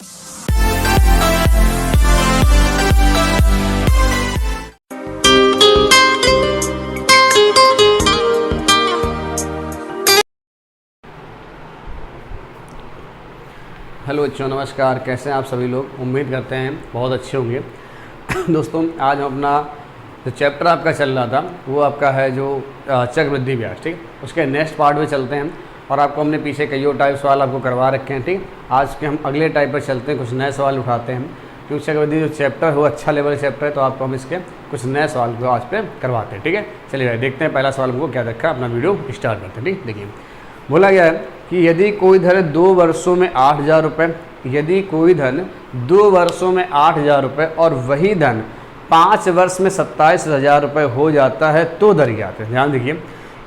Hello बच्चों, नमस्कार। कैसे हैं आप सभी लोग? उम्मीद करते हैं बहुत अच्छे होंगे। दोस्तों, आज हम अपना जो चैप्टर आपका चल रहा था वो आपका है जो चक्रवृद्धि ब्याज, ठीक। उसके नेक्स्ट पार्ट में चलते हैं और आपको हमने पीछे कईयों टाइप सवाल आपको करवा रखे हैं, ठीक। आज के हम अगले टाइप पर चलते हैं, कुछ नए सवाल उठाते हैं क्योंकि चक्रवृद्धि जो चैप्टर है वो अच्छा लेवल चैप्टर है, तो आपको हम इसके कुछ नए सवाल को आज पे करवाते हैं, ठीक है। चलिए भाई देखते हैं पहला सवाल हमको क्या रखा है, अपना वीडियो स्टार्ट करते हैं, ठीक। देखिए बोला गया है कि यदि कोई धन 2 वर्षों में 8,000 रुपये, यदि कोई धन 2 वर्षों में 8,000 रुपये और वही धन 5 वर्ष में 27,000 रुपये हो जाता है तो दर ज्ञात है। ध्यान देखिए,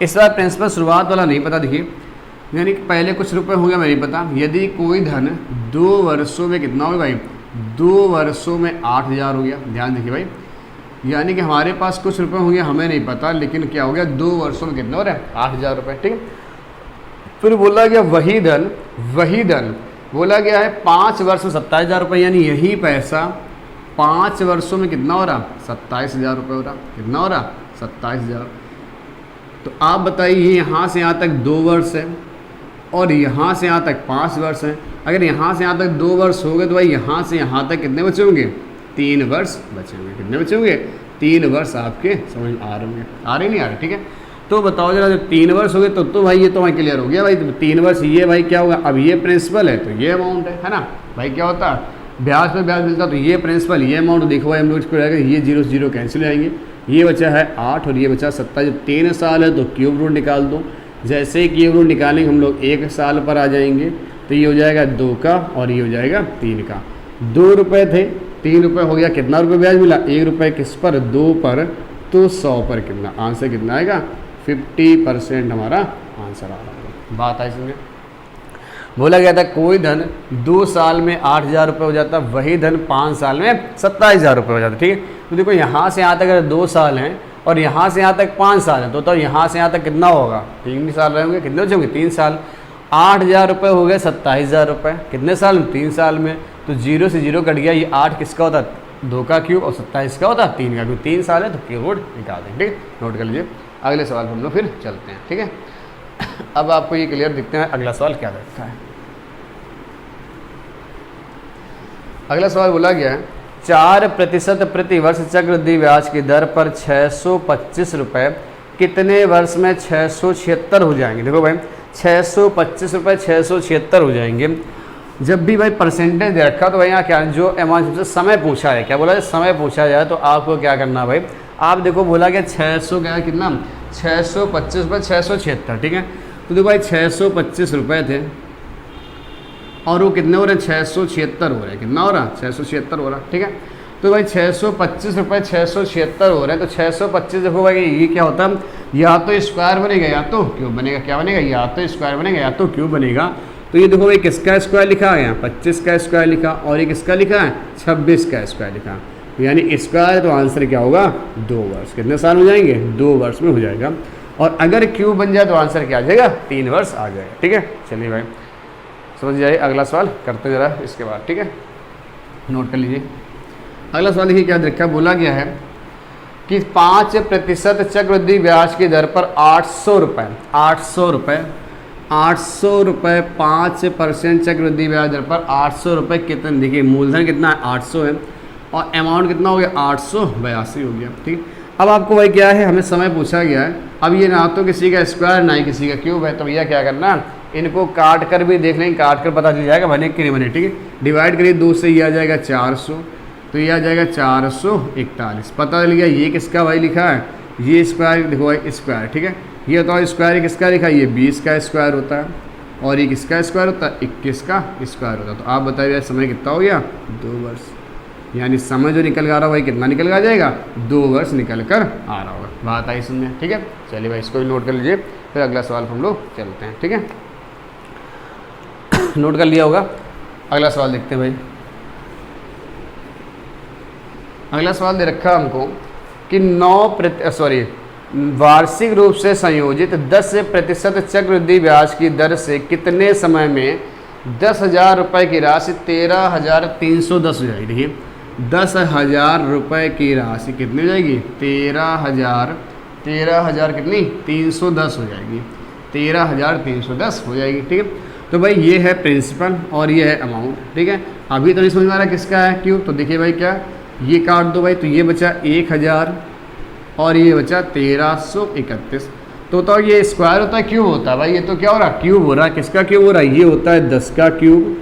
इस बार प्रिंसिपल शुरुआत वाला नहीं पता। देखिए यानी कि पहले कुछ रुपए होंगे मैं नहीं पता। यदि कोई धन 2 वर्षों में कितना होगा भाई, 2 वर्षों में 8,000 हो गया। ध्यान देखिए भाई, यानी कि हमारे पास कुछ रुपए होंगे हमें नहीं पता, लेकिन क्या हो गया 2 वर्षों में कितना हो रहा है, 8,000 रुपये, ठीक है। फिर बोला गया वही धन बोला गया है 5 वर्ष में 27,000 रुपये, यानी यही पैसा 5 वर्षों में कितना हो रहा, 27,000 रुपये हो रहा। कितना हो रहा, 27,000। तो आप बताइए यहाँ से यहाँ तक 2 वर्ष है और यहाँ से यहाँ तक 5 वर्ष है। अगर यहाँ से यहाँ तक 2 वर्ष हो गए तो भाई यहाँ से यहाँ तक कितने बचे होंगे, 3 वर्ष बचे होंगे। कितने बचे होंगे, 3 वर्ष आपके समझ में आ रहे होंगे, आ रहे नहीं आ रहे, ठीक है। तो बताओ जरा, जब 3 वर्ष हो गए तो भाई ये तो भाई क्लियर हो गया भाई। तो 3 वर्ष ये भाई क्या होगा, अब ये प्रिंसिपल है तो ये अमाउंट है ना भाई। क्या होता है, ब्याज पे ब्याज मिलता, तो ये प्रिंसिपल ये अमाउंट देखो भाई, हम लोग इसको रहेगा, ये 0 से 0 कैंसिल हो जाएंगे। ये बचा है 8 और ये बचा 27। जब 3 साल है तो क्यूब रूट निकाल दो। जैसे ही क्यूब रूट निकालेंगे हम लोग 1 साल पर आ जाएंगे, तो ये हो जाएगा 2 का और ये हो जाएगा 3 का। 2 रुपये थे, 3 रुपये हो गया, कितना रुपये ब्याज मिला, 1 रुपये किस पर, 2 पर, तो 100 पर कितना आंसर कितना आएगा, 50% हमारा आंसर आ रहा है। बात आई समझे। बोला गया था कोई धन 2 साल में 8,000 रुपये हो जाता, वही धन 5 साल में 27,000 रुपये हो जाता, ठीक है। तो देखो यहाँ से यहाँ तक अगर 2 साल हैं और यहाँ से यहाँ तक 5 साल हैं तो यहाँ से यहाँ तक कितना होगा, 3 साल रहेंगे। कितने बचेंगे, 3 साल। 8,000 रुपये हो गए 27,000 रुपये, कितने साल में, 3 साल में। तो 0 से 0 कट गया, ये 8 किसका होता, 2 का क्यूब, और 27 का होता 3 का क्यूब। 3 साल है तो क्यूब रूट निकाल देंगे, ठीक, नोट कर लीजिए। अगले सवाल पर हम लोग फिर चलते हैं, ठीक है। अब आपको ये क्लियर दिखते हैं अगला सवाल क्या रखा है। अगला सवाल बोला गया है 4% प्रति वर्ष चक्रवृद्धि ब्याज की दर पर 625 रुपये कितने वर्ष में 676 हो जाएंगे। देखो भाई 625 रुपये 676 हो जाएंगे। जब भी भाई परसेंटेज दे रखा तो भाई यहाँ क्या जो अमाउंट से समय पूछा है, क्या बोला है, समय पूछा जाए तो आपको क्या करना भाई, आप देखो बोला गया 600 क्या कितना, 625 पर 676, ठीक है। तो देखो भाई 625 रुपये थे और वो कितने हो रहे हैं, 676 हो रहे हैं। कितना हो रहा, 676 हो रहा, ठीक है। तो भाई 625 रुपये 676 हो रहे हैं। तो 625 देखो भाई ये क्या होता है, या तो स्क्वायर बनेगा या तो क्यूब बनेगा। क्या बनेगा, या तो स्क्वायर बनेगा या तो क्यूब बनेगा। तो ये देखो भाई किसका स्क्वायर लिखा है, यहाँ 25 का स्क्वायर लिखा, और ये किसका लिखा है, 26 का स्क्वायर लिखा, यानी स्क्वायर। तो आंसर क्या होगा, 2 वर्ष। कितने साल हो जाएंगे, 2 वर्ष में हो जाएगा। और अगर क्यूब बन जाए तो आंसर क्या आ जाएगा, 3 वर्ष आ जाएगा, ठीक है। चलिए भाई समझ जाइए, अगला सवाल करते जरा इसके बाद, ठीक है, नोट कर लीजिए। अगला सवाल देखिए क्या देखा, बोला गया है कि 5% चक्रवृद्धि ब्याज की दर पर 800 रुपये 5% चक्रवृद्धि ब्याज दर पर 800 रुपये कितने, देखिए मूलधन कितना है, 800 है, और अमाउंट कितना हो गया, 882 हो गया, ठीक। अब आपको भाई क्या है, हमें समय पूछा गया है। अब ये ना तो किसी का स्क्वायर ना ही किसी का क्यूब है, तो भैया क्या करना है, इनको काट कर भी देख लेंगे, काट कर पता चल जाएगा बने कि नहीं बने, ठीक है। डिवाइड करिए 2 से, ये आ जाएगा 400, तो ये आ जाएगा 441। पता चल गया ये किसका भाई लिखा है, ये स्क्वायर देखो भाई स्क्वायर, ठीक है। ये बताओ स्क्वायर किसका लिखा है, ये 20 का स्क्वायर होता है, और ये किसका स्क्वायर होता है, 21 का स्क्वायर होता है। तो आप बताइए समय कितना हो गया, 2 वर्ष। यानी समय जो निकल कर आ रहा भाई कितना निकल कर आ जाएगा, 2 वर्ष निकल कर आ रहा होगा। बात आई सुनने, ठीक है। चलिए भाई इसको भी नोट कर लीजिए, फिर अगला सवाल हम लोग चलते हैं, ठीक है। नोट कर लिया होगा। अगला सवाल देखते हैं भाई। अगला सवाल दे रखा हमको कि वार्षिक रूप से संयोजित 10% चक्रवृद्धि ब्याज की दर से कितने समय में 10,000 रुपये की राशि 13,310 हो जाएगी। देखिए 10,000 रुपये की राशि कितनी हो जाएगी? 13,000 कितनी 310 हो जाएगी, 13,310 हो जाएगी। ठीक है, तो भाई ये है प्रिंसिपल और ये है अमाउंट। ठीक है, अभी तो नहीं समझ में आ रहा किसका है क्यों, तो देखिए भाई क्या, ये काट दो भाई, तो ये बचा 1,000 और ये बचा 1331। तो बताओ ये स्क्वायर होता है क्यूब होता है? भाई ये तो क्या हो रहा है, क्यूब हो रहा है। किसका क्यूब हो रहा है? ये होता है 10 का क्यूब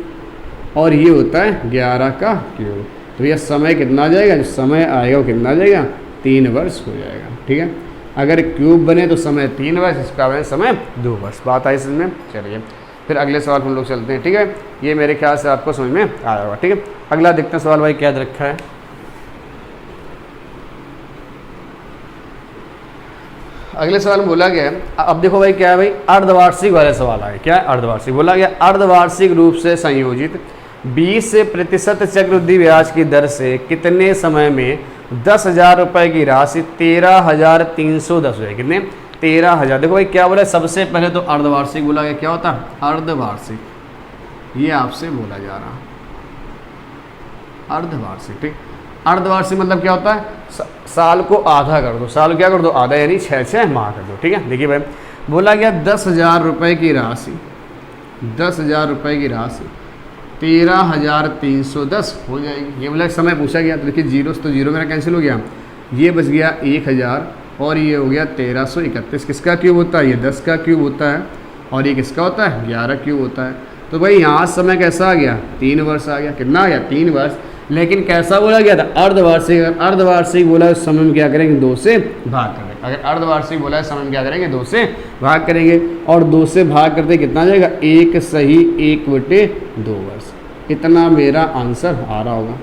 और ये होता है 11 का क्यूब। तो ये समय कितना आ जाएगा? जो समय आएगा वो कितना आ जाएगा? 3 वर्ष हो जाएगा। ठीक है, अगर क्यूब बने तो समय 3 वर्ष, इसका बने समय 2 वर्ष। बात आई इसमें? चलिए फिर अगले सवाल हम लोग चलते हैं। ठीक है, ये मेरे ख्याल से आपको समझ में आया होगा। ठीक है, अगला देखते हैं सवाल भाई क्या रखा है। अगले सवाल में बोला गया है, अब देखो भाई क्या है भाई, अर्धवार्षिक वाले सवाल आए। क्या है? अर्धवार्षिक। बोला गया अर्धवार्षिक रूप से संयोजित 20% चक्रवृद्धि ब्याज की दर से कितने समय में 10,000 रुपये की राशि 13,310 हो जाए? कितने? 13,000। देखो भाई क्या बोला है, सबसे पहले तो अर्धवार्षिक बोला गया। क्या होता है? अर्धवार्षिक, ये आपसे बोला जा रहा अर्धवार्षिक। ठीक, अर्धवार्षिक मतलब क्या होता है? साल को आधा कर दो, साल क्या कर दो? आधा, यानी 6 माह कर दो। ठीक है, देखिए भाई बोला गया 10,000 रुपये की राशि, 10,000 रुपये की राशि 13,310 हो जाएगी। ये बोला समय पूछा गया, तो देखिए जीरो तो जीरो मेरा कैंसिल हो गया, ये बच गया 1,000 और ये हो गया 1331। किसका क्यूब होता है? ये 10 का क्यूब होता है और ये किसका होता है? 11 क्यूब होता है। तो भाई यहाँ समय कैसा आ गया? 3 वर्ष आ गया। कितना आ गया? 3 वर्ष। लेकिन कैसा बोला गया था? अर्धवार्षिक। अर्धवार्षिक बोला है समय में क्या करेंगे? 2 से भाग करेंगे। अगर अर्धवार्षिक बोला है समय में क्या करेंगे? 2 से भाग करेंगे और 2 से भाग करते कितना आ जाएगा? 1 सही 1/2 वर्ष। इतना मेरा आंसर आ रहा होगा।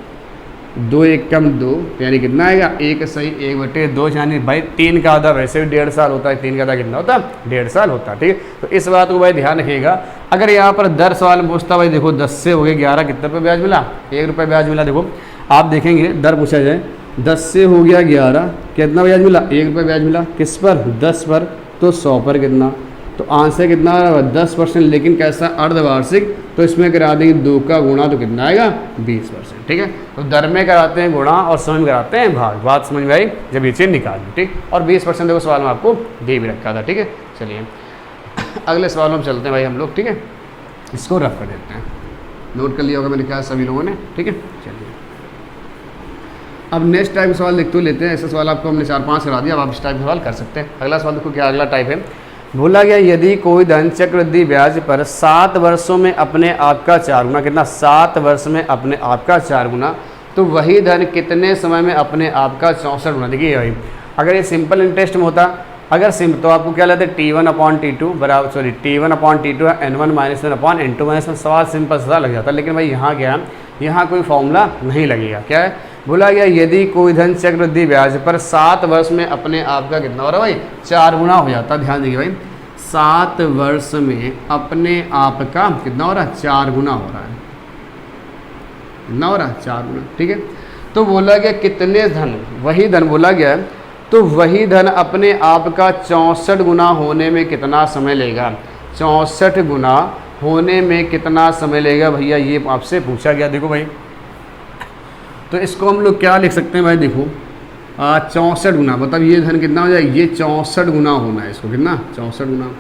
2 एकम 2 यानी कितना आएगा? 1 सही 1/2, यानी भाई 3 का आधा वैसे भी 1.5 साल होता है। 3 का आधा कितना होता है? 1.5 साल होता है। ठीक है, तो इस बात को भाई ध्यान रखिएगा। अगर यहाँ पर दर सवाल में पूछता भाई, देखो 10 से हो गए 11, कितने रुपये ब्याज मिला? 1 रुपये ब्याज मिला। देखो आप देखेंगे दर पूछा जाए, 10 से हो गया 11, कितना ब्याज मिला? 1 रुपये ब्याज मिला। किस पर? 10 पर। तो 100 पर कितना? तो आंसर कितना आ रहा है? 10%। लेकिन कैसा? अर्धवार्षिक। तो इसमें करा देंगे 2 का गुणा, तो कितना आएगा? 20%। ठीक है, तो दर में कराते हैं गुणा और समय में कराते हैं भाग। बात समझ में आई? जब ये चीज़ निकाली। ठीक, और 20% देखो सवाल में आपको दे भी रखा था। ठीक है, चलिए अगले सवाल में हम चलते हैं भाई हम लोग। ठीक है, इसको रफ कर देते हैं। नोट कर लिया होगा मेरे ख्याल सभी लोगों ने। ठीक है, चलिए अब नेक्स्ट टाइप का सवाल देखते लेते हैं। ऐसा सवाल आपको हमने 4-5 करा दिया, अब आप इस टाइप का सवाल कर सकते हैं। अगला सवाल देखो क्या अगला टाइप है। बोला गया यदि कोई धन चक्रवृद्धि ब्याज पर 7 वर्षों में अपने आप का 4 गुना, कितना? 7 वर्ष में अपने आप का 4 गुना, तो वही धन कितने समय में अपने आप का 64 गुना? देखिए भाई अगर ये सिंपल इंटरेस्ट में होता, अगर सिंपल तो आपको क्या लेते हैं? T1/T2 बराबर T1/T2 है N1 - 1/N2 - 1। सवाल सिंपल सा लग जाता है। लेकिन भाई यहाँ क्या है? यहाँ कोई फॉर्मूला नहीं लगेगा। क्या है? बोला गया यदि कोई धन चक्रवृद्धि ब्याज पर 7 वर्ष में अपने आप का कितना हो रहा है भाई? 4 गुना हो जाता है। ध्यान देखिए भाई 7 वर्ष में अपने आप का कितना हो रहा है? 4 गुना हो रहा है। कितना हो रहा है? 4 गुना। ठीक है, तो बोला गया कितने धन, वही धन बोला गया है, तो वही धन अपने आप का 64 गुना होने में कितना समय लेगा? 64 गुना होने में कितना समय लेगा भैया? ये आपसे पूछा गया। देखो भाई तो इसको हम लोग क्या लिख सकते हैं भाई? देखो 64 गुना, मतलब ये धन कितना हो जाएगा? ये 64 गुना होना है। इसको कितना? 64 गुना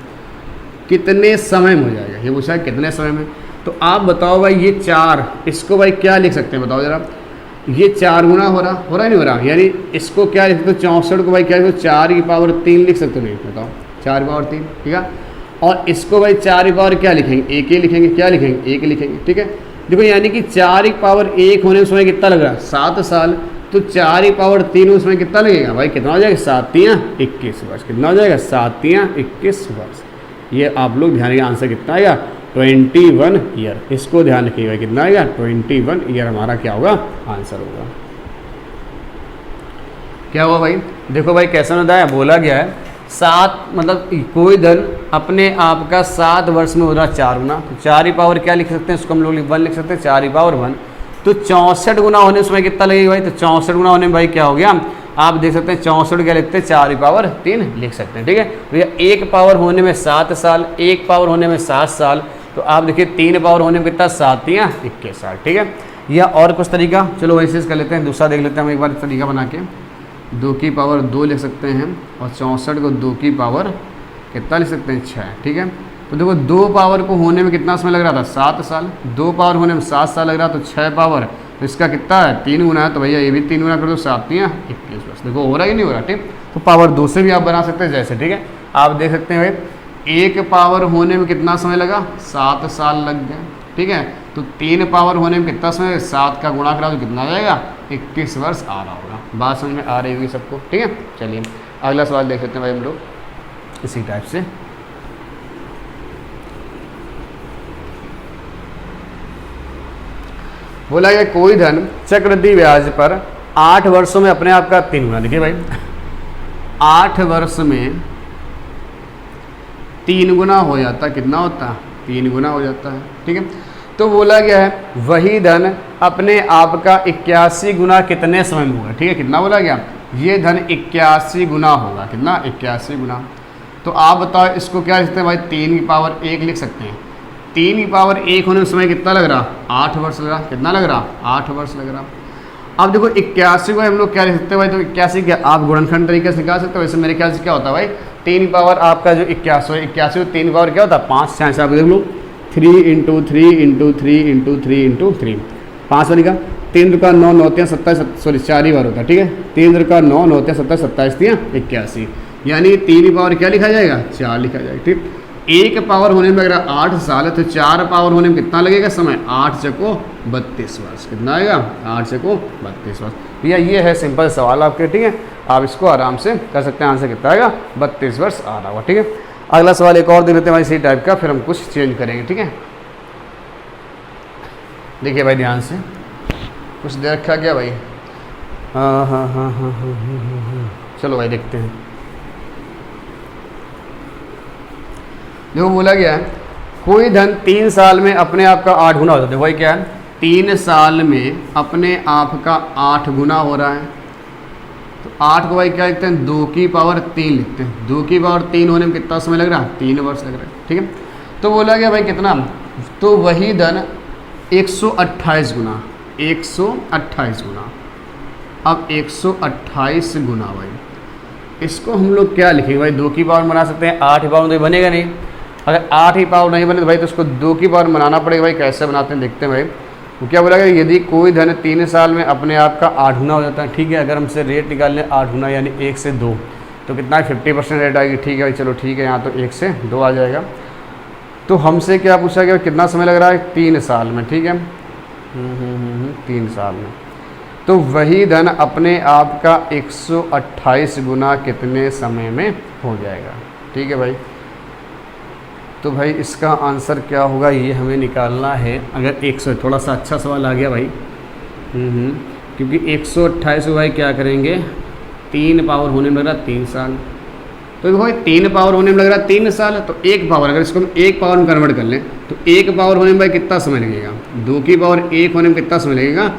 कितने समय में हो जाएगा? ये पूछा है कितने समय में। तो आप बताओ भाई ये 4, इसको भाई क्या लिख सकते हैं? बताओ जरा। ये 4 गुना हो रहा नहीं हो रहा? यानी इसको क्या लिख सकते हो? 64 को भाई क्या लिखो? 4 की पावर 3 लिख सकते हो? नहीं, बताओ 4 की पावर 3। ठीक है, और इसको भाई 4 की पावर क्या लिखेंगे? 1 ही लिखेंगे। क्या लिखेंगे? 1 लिखेंगे। ठीक है, देखो यानी कि 4 की पावर 1 होने में समय कितना लग रहा है? 7 साल। तो 4 की पावर 3 में उसमें कितना लगेगा भाई? कितना हो जाएगा? 7 × 21 वर्ष। कितना हो जाएगा? 7 × 21 वर्ष। ये आप लोग ध्यान रखिए, आंसर कितना आएगा? 21 ईयर। इसको ध्यान रखिएगा कितना आएगा? 21 ईयर हमारा क्या होगा? आंसर होगा। क्या हुआ भाई? देखो भाई कैसा बताया, बोला गया है 7 मतलब कोई धन अपने आप का 7 वर्ष में हो रहा 4 गुना। तो 4 की पावर क्या लिख सकते हैं? इसको हम लोग 1 लिख सकते हैं। 4 की पावर 1। तो 64 गुना होने उसमें कितना लगेगा भाई? तो 64 गुना होने में भाई क्या हो गया? आप देख सकते हैं 64 क्या लिखते हैं? 4 की पावर 3 लिख सकते हैं। ठीक है भैया, 1 पावर होने में 7 साल, 1 पावर होने में 7 साल, तो तो आप देखिए 3 पावर होने में कितना 7 या 21, ठीक है। या और कुछ तरीका, चलो वैसे कर लेते हैं, दूसरा देख लेते हैं हम एक बार तरीका बना के। 2 की पावर 2 लिख सकते हैं और 64 को 2 की पावर कितना लिख सकते हैं 6, ठीक है। तो देखो 2 पावर को होने में कितना समय लग रहा था 7 साल, 2 पावर होने में 7 साल लग रहा, तो 6 पावर तो इसका कितना है 3 गुना है, तो भैया ये भी 3 गुना कर दो 7 या 21, बस देखो हो रहा है कि नहीं हो रहा, ठीक। तो पावर 2 से भी आप बना सकते हैं जैसे, ठीक है। आप देख सकते हैं भाई 1 पावर होने में कितना समय लगा 7 साल लग गए, ठीक है। तो 3 पावर होने में कितना समय, 7 का गुणा करा तो कितना आ जाएगा 21 वर्ष आ रहा होगा। बात समझ में आ रही होगी सबको, ठीक है। चलिए अगला सवाल देख लेते हैं भाई हम लोग इसी टाइप से। बोला गया कोई धन चक्रवृद्धि ब्याज पर 8 वर्षों में अपने आप का 3 गुना, देखिए भाई 8 वर्ष में 3 गुना हो जाता, कितना होता 3 गुना हो जाता है, ठीक है। तो बोला गया है वही धन अपने आप का 81 गुना कितने समय में होगा, ठीक है। कितना बोला गया, ये धन 81 गुना होगा, कितना 81 गुना। तो आप बताओ इसको क्या लिखते हैं भाई, 3 की पावर 1 लिख सकते हैं। 3 की पावर 1 होने में समय कितना लग रहा 8 वर्ष लग रहा, कितना लग रहा 8 वर्ष लग रहा। अब देखो 81 को हम लोग क्या लिख सकते हैं भाई, तो 81 क्या आप गुणनखंड तरीके से निकाल सकते हो। वैसे मेरे ख्याल से क्या होता है भाई 3 की पावर आपका जो 81 है, 81 को 3 की पावर क्या होता है 5 से, आप देख लो 3 × 3 × 3 × 3 × 3 5 बार निकाल, 3 का 9 9 27, सॉरी 4 ही बार होता है, ठीक है। 3 का 9 9 27 27 दिया 81, यानी 3 की पावर क्या लिखा जाएगा 4 लिखा जाएगा, ठीक। 1 पावर होने में अगर 8 साल है तो 4 पावर होने में कितना लगेगा समय 8 चको 32 वर्ष, कितना आएगा 8 चको 32 वर्ष। भैया ये है सिंपल सवाल आपके, ठीक है। आप इसको आराम से कर सकते हैं, आंसर कितना आएगा 32 वर्ष आ रहा होगा, ठीक है। अगला सवाल एक और दे देते हैं भाई इसी टाइप का, फिर हम कुछ चेंज करेंगे, ठीक है। देखिए भाई ध्यान से, कुछ दे रखा क्या भाई, हाँ, चलो भाई देखते हैं। देखो बोला गया है कोई धन 3 साल में अपने आप का 8 गुना होता है। देखो भाई क्या है 3 साल में अपने आप का 8 गुना हो रहा है, तो 8 को भाई क्या लिखते हैं 2 की पावर 3 लिखते हैं। 2 की पावर 3 होने में कितना समय लग रहा है 3 वर्ष लग रहा है, ठीक है। तो बोला गया भाई कितना, तो वही धन 128 गुना, 128 गुना। अब 128 गुना भाई इसको हम लोग क्या लिखेंगे भाई, 2 की पावर बना सकते हैं, 8 की पावर तो बनेगा नहीं। अगर 8 ही पावर नहीं बने तो भाई तो उसको 2 की पावर बनाना पड़ेगा भाई। कैसे बनाते हैं देखते हैं भाई। वो क्या बोला गया, यदि कोई धन 3 साल में अपने आप का 8 गुना हो जाता है, ठीक है। अगर हमसे रेट निकाल लें 8 गुना यानी 1 से 2 तो कितना है 50% रेट आएगी, ठीक है भाई। चलो ठीक है, यहाँ तो 1 से 2 आ जाएगा। तो हमसे क्या पूछा गया कितना समय लग रहा है 3 साल में, ठीक है 3 साल में। तो वही धन अपने आप का 128 गुना कितने समय में हो जाएगा, ठीक है भाई। तो भाई इसका आंसर क्या होगा ये हमें निकालना है। अगर 100 थोड़ा सा अच्छा सवाल आ गया भाई, क्योंकि 128 को भाई क्या करेंगे 3 पावर होने में लग रहा 3 साल, तो भाई 3 पावर होने में लग रहा 3 साल, तो 1 पावर अगर इसको हम 1 पावर में कन्वर्ट कर लें तो 1 पावर होने में भाई कितना समय लगेगा, 2 की पावर 1 होने में कितना समय लगेगा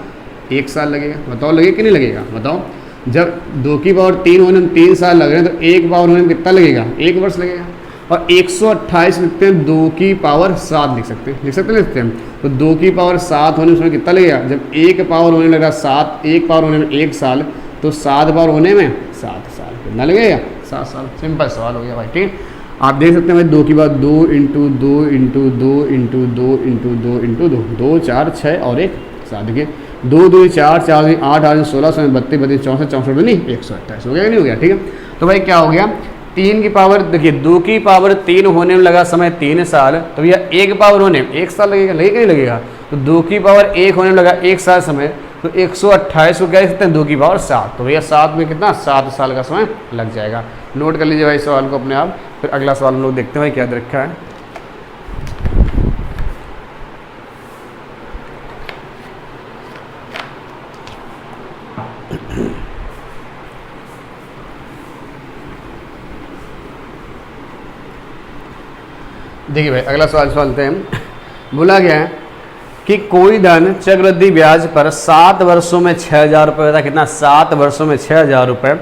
1 साल लगेगा। बताओ लगेगा कि नहीं लगेगा, बताओ। जब 2 की पावर 3 होने में 3 साल लग रहे हैं तो 1 पावर होने में कितना लगेगा 1 वर्ष लगेगा। और 128 लिखते हैं 2 की पावर 7 लिख सकते हैं, लिखते हैं। तो 2 की पावर 7 होने में कितना लगेगा, जब 1 पावर होने लगा 7, 1 पावर होने में 1 साल, तो 7 पावर होने में 7 साल, कितना लगेगा 7 साल। सिंपल सवाल हो गया भाई, ठीक। आप देख सकते हैं भाई 2 की पावर 2 × 2 × 2 × 2 × 2 × 2 2 4 6 और 1 7। देखिए 2 2 4 4 8 8 16 32 32 64 64 नहीं 128 हो गया कि नहीं हो गया, ठीक है। तो भाई क्या हो गया 3 की पावर, देखिए 2 की पावर 3 होने में लगा समय 3 साल, तो भैया 1 पावर होने में 1 साल लगेगा, लगेगा नहीं लगेगा। तो 2 की पावर 1 होने में लगा 1 साल समय, तो 128 को क्या लिख सकते हैं 2 की पावर 7, तो भैया 7 में कितना 7 साल का समय लग जाएगा। नोट कर लीजिए भाई सवाल को अपने आप। फिर अगला सवाल हम लोग देखते हैं भाई क्या दे रखा है। देखिए भाई अगला सवाल चलते हैं। बोला गया है कि कोई धन चक्रवृद्धि ब्याज पर 7 वर्षों में 6,000 रुपये होता है, कितना 7 वर्षों में 6,000 रुपये,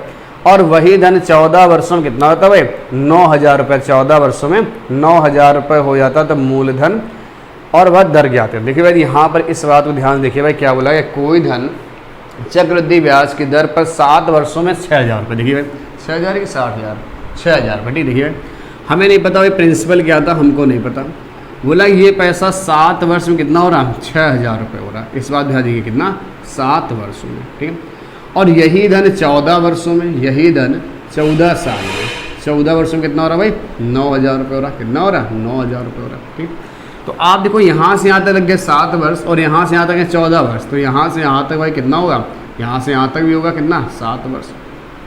और वही धन 14 वर्षों में कितना होता है भाई 9,000 रुपये। 14 वर्षों में 9,000 रुपये हो जाता है, तो मूलधन और वह दर ज्ञात है। देखिए भाई यहाँ पर इस बात को ध्यान देखिए भाई, क्या बोला है, कोई धन चक्रवृद्धि ब्याज की दर पर 7 वर्षों में 6,000 रुपये। देखिए भाई 6,000 कि 60,000, 6,000 रुपये। ठीक देखिए हमें नहीं पता भाई प्रिंसिपल क्या था, हमको नहीं पता। बोला ये पैसा 7 वर्ष में कितना हो रहा, 6,000 रुपये हो रहा। इस बात ध्यान दीजिए कितना, 7 वर्षों में। ठीक है, और यही धन 14 वर्षों में, यही धन 14 साल में, 14 वर्षों में कितना हो रहा भाई, 9,000 रुपये हो रहा। कितना हो रहा, 9,000 रुपये हो रहा। ठीक, तो आप देखो यहाँ से यहाँ तक लग गए 7 वर्ष और यहाँ से यहाँ तक है 14 वर्ष, तो यहाँ से यहाँ तक भाई कितना होगा, यहाँ से यहाँ तक भी होगा कितना, 7 वर्ष,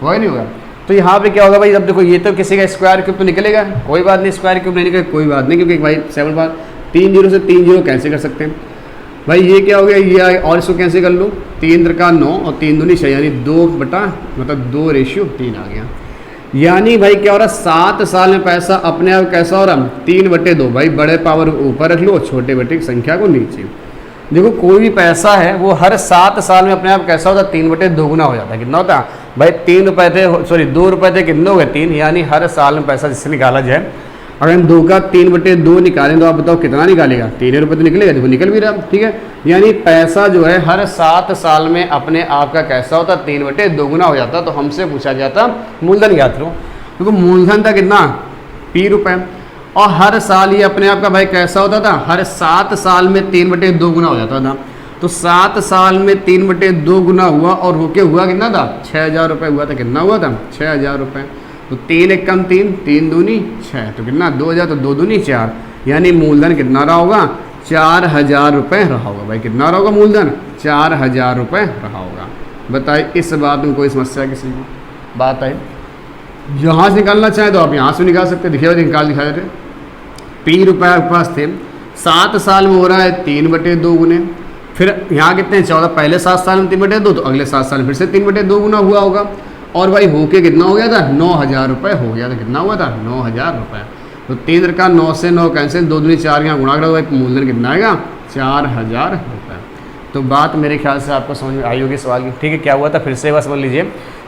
होगा नहीं होगा। तो यहाँ पे क्या होगा भाई, अब देखो ये तो किसी का स्क्वायर क्यूब तो निकलेगा, कोई बात नहीं, स्क्वायर क्यूब नहीं निकलेगा कोई बात नहीं, क्योंकि भाई 7 बार 3 जीरो से 3 जीरो कैंसिल कर सकते हैं भाई। ये क्या हो गया, ये और इसको कैंसिल कर लो, 3 का 9 और 3 दूनी 6, यानी 2 बटा मतलब 2:3 आ गया। यानी भाई क्या हो रहा, 7 साल में पैसा अपने आप कैसा हो रहा, 3/2। भाई बड़े पावर ऊपर रख लो, छोटे बटे की संख्या को नीचे। देखो कोई भी पैसा है वो हर 7 साल में अपने आप कैसा होता है, 3/2 गुना हो जाता है। कितना होता है भाई, 3 रुपये थे, सॉरी 2 रुपये थे, कितने हो गए 3, यानी हर साल में पैसा जिससे निकाला जाए, अगर हम 2 का 3/2 निकालें तो आप बताओ कितना निकालेगा, 3 रुपये तो निकलेगा। देखो निकल भी रहा। ठीक है, यानी पैसा जो है हर 7 साल में अपने आप का कैसा होता, 3/2 गुना हो जाता। तो हमसे पूछा गया था मूलधन ज्ञात करो, क्योंकि मूलधन था कितना, P रुपये, और हर साल ये अपने आप का भाई कैसा होता था, हर 7 साल में 3/2 गुना हो जाता था। तो 7 साल में 3/2 गुना हुआ और होके हुआ कितना था, 6,000 रुपये हुआ था। कितना हुआ था, 6,000 रुपये। तो 3 एक कम 3, 3 दूनी 6, तो कितना 2,000, तो 2 दूनी 4, यानी मूलधन कितना रहा होगा, 4,000 रुपये रहा होगा। भाई कितना रहा होगा मूलधन, 4,000 रुपये रहा होगा। बताइए इस बात में कोई समस्या किसी को, बात है। यहाँ से निकालना चाहे तो आप यहाँ से निकाल सकते हैं। देखिए निकाल दिखा देते, P रुपये आपके पास थे, 7 साल में हो रहा है 3/2 गुने, फिर यहाँ कितने हैं 14, पहले 7 साल में 3/2, तो अगले 7 साल में फिर से 3/2 गुना हुआ होगा, और भाई होके कितना हो गया था, 9,000 रुपये हो गया था। कितना हुआ था, 9,000 रुपये। तो 3 का 9 से 9 कैंसिल, 2 दूनी 4, यहाँ गुणा करो, भाई मूलधन कितना आएगा, 4,000 रुपये। तो बात मेरे ख्याल से आपको समझ में आई होगी सवाल की। ठीक है, क्या हुआ था फिर से बस समझ लीजिए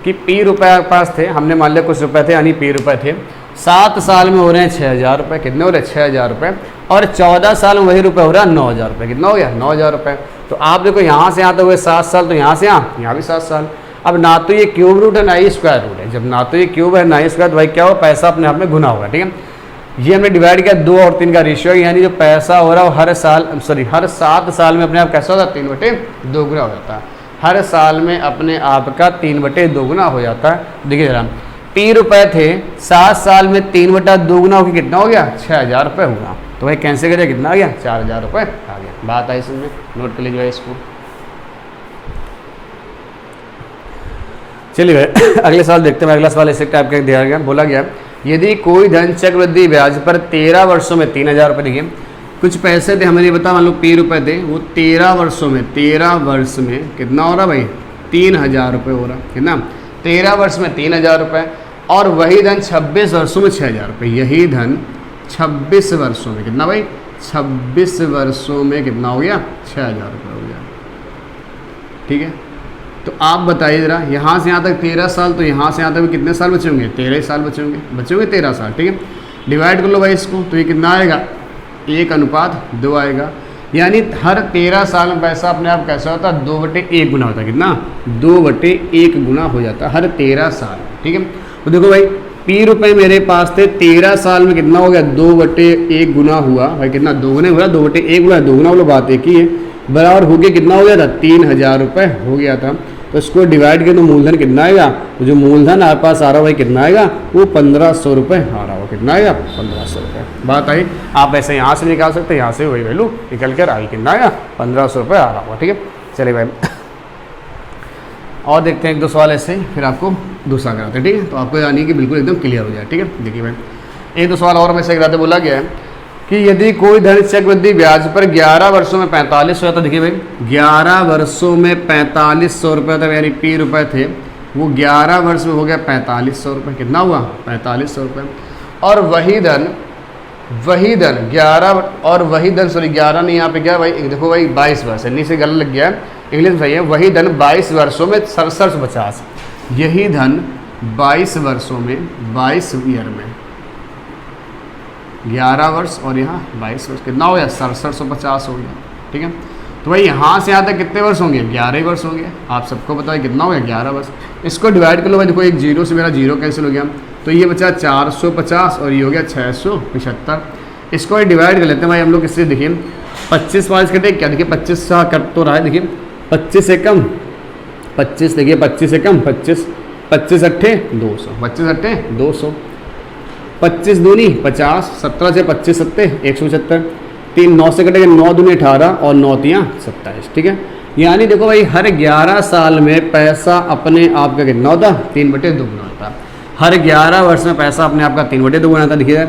कि P रुपये आपके पास थे, हमने मान लिया कुछ रुपए थे, यानी P रुपये थे, 7 साल में हो रहे हैं 6,000 रुपये। कितने हो रहे हैं, 6,000 रुपये, और 14 साल में वही रुपये हो रहा है 9,000 रुपये। कितना हो गया, 9,000 रुपये। तो आप देखो यहाँ से यहाँ तो हुए 7 साल, तो यहाँ से यहाँ भी 7 साल। अब ना तो ये क्यूब रूट है ना ही स्क्वायर रूट है, जब ना तो ये क्यूब है ना ही स्क्वायर, तो भाई क्या हो, पैसा अपने आप में गुना होगा। ठीक है, ये हमने डिवाइड किया 2 और 3 का रेशियो, यानी जो पैसा हो रहा है हर साल, सॉरी हर 7 साल में अपने आप कैसा होता है, 3/2 गुना हो जाता है। हर साल में अपने आप का 3/2 गुना हो जाता है। देखिए जरा, P रुपये थे, 7 साल में 3/2 गुना होकर कितना हो गया, 6,000 रुपये हुआ। तो भाई कैंसिल करिए, कितना आ गया, 4,000 रुपये आ गया। बात आई समझ में, नोट कर लीजिए इसको। चलिए भाई अगले सवाल देखते हैं। अगला सवाल इसी टाइप का दिया गया, बोला गया यदि कोई धन चक्रवृद्धि ब्याज पर 13 वर्षों में 3,000 रुपये, देखिए कुछ पैसे थे, हमें नहीं पता, मान लो P रुपये थे, वो 13 वर्षों में, 13 वर्ष में कितना हो रहा भाई, 3,000 रुपये हो रहा। कितना, 13 वर्ष में 3,000 रुपये, और वही धन 26 वर्षों में 6,000 रुपये। यही धन 26 वर्षों में कितना भाई, 26 वर्षों में कितना हो गया, 6,000 रुपये हो गया। ठीक है, तो आप बताइए ज़रा, यहाँ से यहाँ तक 13 साल, तो यहाँ से यहाँ तक कितने साल बचे होंगे, 13 साल बचे 13 साल। ठीक है, डिवाइड कर लो भाई इसको, तो ये कितना आएगा, 1:2 आएगा। यानी हर 13 साल में पैसा अपने आप कैसा होता है, 2/1 गुना होता है। कितना, 2/1 गुना हो जाता है हर 13 साल। ठीक है, तो देखो भाई P रुपये मेरे पास थे, 13 साल में कितना हो गया, 2/1 गुना हुआ। भाई कितना, 2 गुना हुआ, 2/1 गुना, 2 गुना वाला बात एक ही है, बराबर हो गया कितना हो गया था, 3,000 रुपये हो गया था। तो इसको डिवाइड करें तो मूलधन कितना आएगा, तो जो मूलधन आपके पास आ रहा है भाई कितना आएगा, वो 1,500 रुपये आ रहा हो। कितना आएगा, 1,500 रुपये। बात आई, आप ऐसे यहाँ से निकाल सकते हैं, यहाँ से वही वैल्यू निकल कर आई, कितना आएगा, 1,500 रुपये आ रहा होगा। ठीक है, चलिए भाई और देखते हैं 1-2 सवाल ऐसे, फिर आपको दूसरा कराते हैं। ठीक है, तो आपको यानी कि बिल्कुल एकदम क्लियर हो जाए। ठीक है, देखिए भाई 1-2 सवाल और वैसे कराते, बोला गया है कि यदि कोई धन चक्रवृद्धि ब्याज पर 11 वर्षों में 4500, तो देखिए भाई 11 वर्षों में 4500 रुपये था, यानी P रुपये थे, वो 11 वर्ष में हो गया 4500 रुपये। कितना हुआ, 4500 रुपये। और वही धन 11, और वही धन, सॉरी 11 नहीं, यहाँ पे क्या भाई, देखो भाई 22 वर्ष है, नीचे गलत लग गया है, इंग्लिश में सही है। वही धन 22 वर्षों में 6750, यही धन 22 वर्षों में, 22 ईयर में 11 वर्ष और यहाँ 22 वर्ष, कितना हो गया 6750 हो गया। ठीक है, तो भाई यहाँ से यहाँ तक कितने वर्ष होंगे 11 ही वर्ष होंगे। आप सबको पता है कितना हो गया 11 वर्ष। इसको डिवाइड कर लो भाई, देखो एक जीरो से मेरा जीरो कैंसिल हो गया, तो ये बचा 450 और ये हो गया 675। इसको ही डिवाइड कर लेते हैं भाई हम लोग इससे। देखिए 25 5 कटे क्या, देखिए 25 से कट तो रहा है, देखिए 25 से कम 25, देखिए 25 से कम 25, 25 अट्ठे 200, 25 अट्ठे 200, 25 दूनी 50, 17 से 25 सत्ते 175, 3 9 से कटेगा 9 दूनी 18 और 9 तियाँ 27। ठीक है, यानी देखो भाई हर 11 साल में पैसा अपने आप का कितना होता, 3/2 गुना होता। हर 11 वर्ष में पैसा अपने आप का 3/2 गुना था। देखिए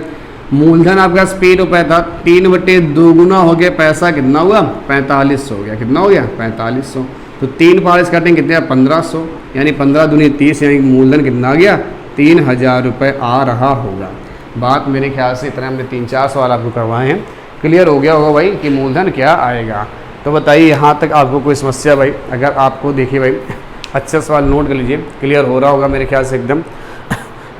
मूलधन आपका 80 रुपये था, 3/2 गुना हो गया, पैसा कितना हुआ 45 हो गया। कितना हो गया 4500, तो 3 5 काटेंगे कितने 1500, यानी 15 दूनी 30, यानी मूलधन कितना आ गया 3000 रुपये आ रहा होगा। बात मेरे ख्याल से इतना हमने 3-4 सवाल आपको करवाए हैं, क्लियर हो गया होगा भाई कि मूलधन क्या आएगा। तो बताइए यहाँ तक आपको कोई समस्या भाई? अगर आपको देखिए भाई अच्छा सवाल नोट कर लीजिए, क्लियर हो रहा होगा मेरे ख्याल से एकदम।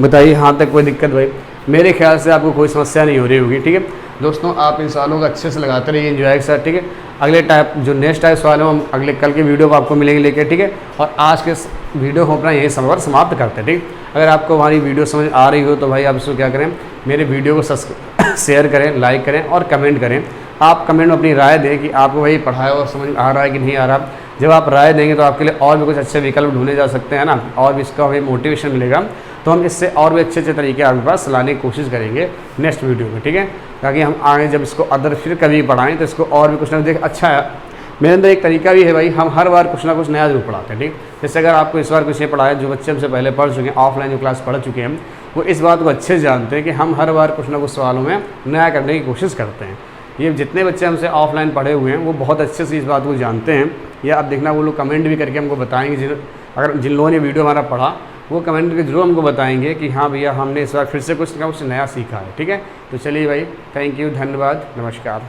बताइए यहाँ तक कोई दिक्कत भाई? मेरे ख्याल से आपको कोई समस्या नहीं हो रही होगी। ठीक है दोस्तों, आप इन सवालों को अच्छे से लगाते रहिए एंजॉय के साथ। ठीक है, अगले टाइप जो नेक्स्ट टाइप सवाल है हम अगले कल के वीडियो को आपको मिलेंगे लेके। ठीक है, और आज के वीडियो को अपना यही समाप्त करते हैं। ठीक, अगर आपको हमारी वीडियो समझ आ रही हो तो भाई आप इसको क्या करें, मेरे वीडियो को शेयर करें, लाइक करें और कमेंट करें। आप कमेंट में अपनी राय दें कि आपको भाई पढ़ाया और समझ आ रहा है कि नहीं आ रहा। जब आप राय देंगे तो आपके लिए और भी कुछ अच्छे विकल्प ढूंढे जा सकते हैं ना, और भी इसका हमें मोटिवेशन मिलेगा। तो हम इससे और भी अच्छे तरीके आपके पास लाने की कोशिश करेंगे नेक्स्ट वीडियो में। ठीक है, ताकि हम आगे जब इसको अदर फिर कभी पढ़ाएं तो इसको और भी कुछ ना देख। अच्छा है, मेरे अंदर एक तरीका भी है भाई, हम हर बार कुछ ना कुछ नया जरूर पढ़ाते हैं। ठीक, जैसे अगर आपको इस बार कुछ ये पढ़ाया, जो बच्चे हमसे पहले पढ़ चुके हैं, ऑफलाइन जो क्लास पढ़ चुके हैं, वो इस बात को अच्छे से जानते हैं कि हम हर बार कुछ ना कुछ सवालों में नया करने की कोशिश करते हैं। ये जितने बच्चे हमसे ऑफलाइन पढ़े हुए हैं वो बहुत अच्छे से इस बात को जानते हैं। या अब देखना वो लोग कमेंट भी करके हमको बताएंगे, जिन लोगों ने वीडियो हमारा पढ़ा वो कमेंट करके जरूर हमको बताएंगे कि हाँ भैया हमने इस बार फिर से कुछ ना कुछ नया सीखा है। ठीक है, तो चलिए भाई, थैंक यू, धन्यवाद, नमस्कार।